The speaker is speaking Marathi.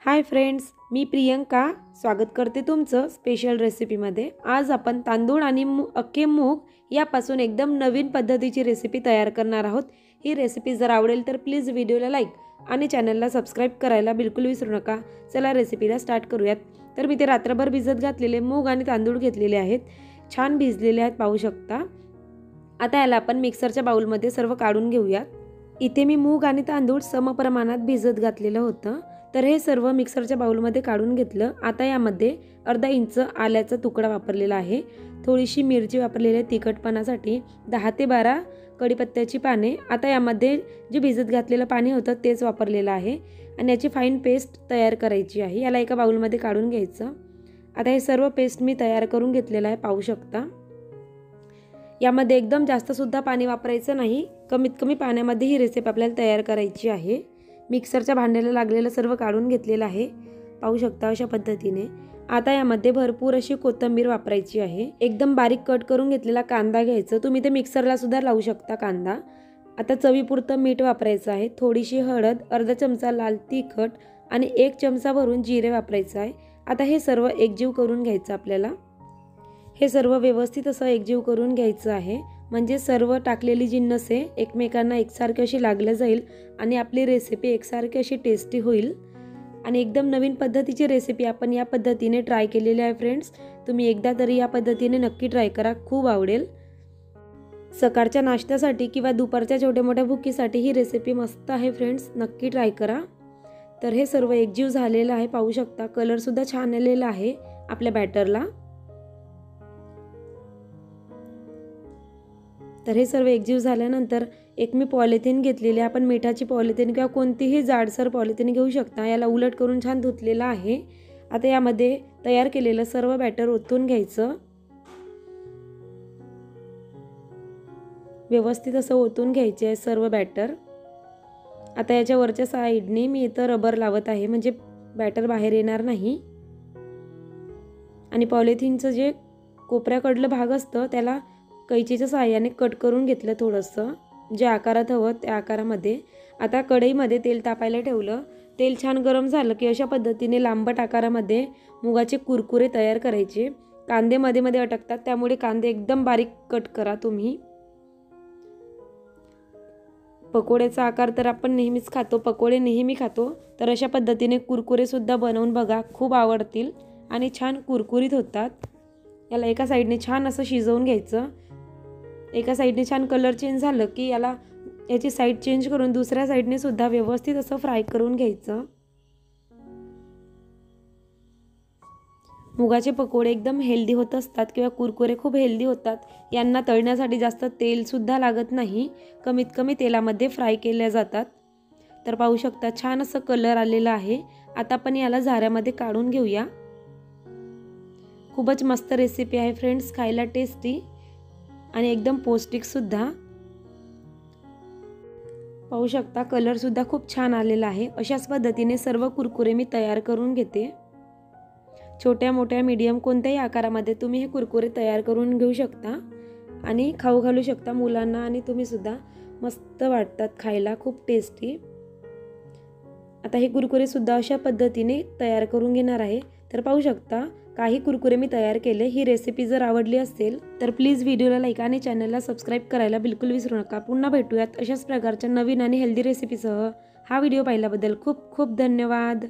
हाय फ्रेंड्स, मी प्रियंका स्वागत करते तुमचं स्पेशल रेसिपीमध्ये। आज आपण तांदूळ आणि अख्खे मूग यापासून एकदम नवीन पद्धतीची रेसिपी तयार करणार आहोत। ही रेसिपी जर आवडेल तर प्लीज व्हिडिओला लाईक आणि चॅनलला सबस्क्राइब करायला बिलकुल विसरू नका। चला रेसिपीला स्टार्ट करूयात। तर मी ते रात्रभर भिजत घातलेले मूग आणि तांदूळ घेतलेले आहेत, छान भिजलेले आहेत पाहू शकता। आता याला आपण मिक्सरच्या बाउलमध्ये सर्व काढून घेऊयात। इथे मी मूग आणि तांदूळ समप्रमाणात भिजत घातलेलं होतं, तर हे सर्व मिक्सरच्या बाउलमध्ये काढून घेतलं। आता यामध्ये अर्धा इंच आल्याचा तुकडा वापरलेला आहे, थोडीशी मिरची वापरलेली आहे तिखटपणासाठी, 10 ते 12 कढीपत्त्याची पाने। आता यामध्ये जे भिजत घातलेलं पाणी होतं तेच वापरलेलं आहे आणि याची फाईन पेस्ट तयार करायची आहे। याला एका बाउलमध्ये काढून घ्यायचं। आता हे सर्व पेस्ट मी तयार करून घेतलेलं आहे पाहू शकता। यामध्ये एकदम जास्त सुद्धा पाणी वापरायचं नाही, कमीत कमी पाण्यामध्ये ही रेसिपी आपल्याला तयार करायची आहे। मिक्सरच्या भांड्याला लागलेलं सर्व काढून घेतलेलं आहे पाहू शकता अशा पद्धतीने। आता यामध्ये भरपूर अशी कोथिंबीर वापरायची आहे। एकदम बारीक कट करून घेतलेला कांदा घ्यायचा, तुम्ही ते मिक्सरला सुद्धा लावू शकता कांदा। आता चवीपुरतं मीठ वापरायचं आहे, थोडीशी हळद, अर्धा चमचा लाल तिखट आणि 1 चमचा भरून जिरे वापरायचं आहे। आता हे सर्व एकजीव करून घ्यायचं आपल्याला। हे सर्व व्यवस्थित असं एकजीव करून घ्यायचं आहे, म्हणजे सर्व टाकलेली जिन्नसे एकमेकांना एकसारखी अशी लागले जाईल आणि आपली रेसिपी एकसारखी अशी टेस्टी होईल। आणि एकदम नवीन पद्धतीची रेसिपी आपण या पद्धतीने ट्राय केलेली आहे फ्रेंड्स। तुम्ही एकदा तरी या पद्धतीने नक्की ट्राय करा, खूप आवडेल। सकाळच्या नाश्त्यासाठी किंवा दुपारच्या छोट्या मोठ्या भुकीसाठी ही रेसिपी मस्त आहे फ्रेंड्स, नक्की ट्राय करा। तर हे सर्व एकजीव झालेलं आहे पाहू शकता, कलर सुद्धा छान आलेला आहे आपल्या बॅटरला। तर हे सर्व एकजीव झाल्यानंतर एक मी पॉलिथिन घेतलेली, आपण मिठाची पॉलिथिन किंवा कोणतीही जाडसर पॉलिथिन घेऊ शकता। याला उलट करून छान धुतलेला आहे। आता यामध्ये तयार केलेलं सर्व बॅटर ओतून घ्यायचं, व्यवस्थित असं ओतून घ्यायचे आहे सर्व बॅटर। आता याच्या वरच्या साईडने मी इथं रबर लावत आहे, म्हणजे बॅटर बाहेर येणार नाही। आणि पॉलिथिनचं जे कोपऱ्याकडलं भाग असतं त्याला कैचीच्या साहाय्याने कट करून घेतलं थोडंसं, जे आकारात हवं त्या आकारामध्ये। आता कढईमध्ये तेल तापायला ठेवलं, तेल छान गरम झालं की अशा पद्धतीने लांबट आकारामध्ये मुगाचे कुरकुरे तयार करायचे। कांदे मध्ये मध्ये अटकतात, त्यामुळे कांदे एकदम बारीक कट करा तुम्ही। पकोड्याचा आकार तर आपण नेहमीच खातो, पकोडे नेहमी खातो, तर अशा पद्धतीने कुरकुरे सुद्धा बनवून बघा, खूप आवडतील आणि छान कुरकुरीत होतात। याला एका साईडने छान असं शिजवून घ्यायचं। एका साईडने छान कलर चेंज झालं की याची साईड चेंज करून दुसऱ्या साईडने सुद्धा व्यवस्थित असं फ्राय करून घ्यायचं। मुगाचे पकोडे एकदम हेल्दी होत असतात किंवा कुरकुरे खूप हेल्दी होतात। यांना तळण्यासाठी जास्त तेल सुद्धा लागत नाही, कमीत कमी तेलामध्ये फ्राय केल्या जातात। तर पाहू शकता छान असं कलर आलेला आहे। आता आपण याला झाऱ्यामध्ये काढून घेऊया। खूपच मस्त रेसिपी आहे फ्रेंड्स, खायला टेस्टी आणि एकदम पौष्टिक सुद्धा। पाहू शकता कलर सुद्धा खूप छान आलेला आहे। अशाच पद्धतीने सर्व कुरकुरे मी तयार करून घेते। छोट्या मोठ्या मीडियम कोणत्याही आकारामध्ये तुम्ही हे कुरकुरे तयार करून घेऊ शकता आणि खाऊ घालू शकता मुलांना, आणि तुम्ही सुद्धा मस्त वाटतात खायला, खूप टेस्टी। आता हे कुरकुरे सुद्धा अशा पद्धतीने तयार करून घेणार आहे। तर पाहू शकता काही कुरकुरे मी तयार केले। ही रेसिपी जर आवडली असेल तर प्लीज व्हिडिओला लाईक आणि चॅनलला सबस्क्राइब करायला बिलकुल विसरू नका। पुन्हा भेटूयात अशाच प्रकारच्या नवीन आणि हेल्दी रेसिपीसह। हा व्हिडिओ पाहिल्याबद्दल खूप खूप धन्यवाद।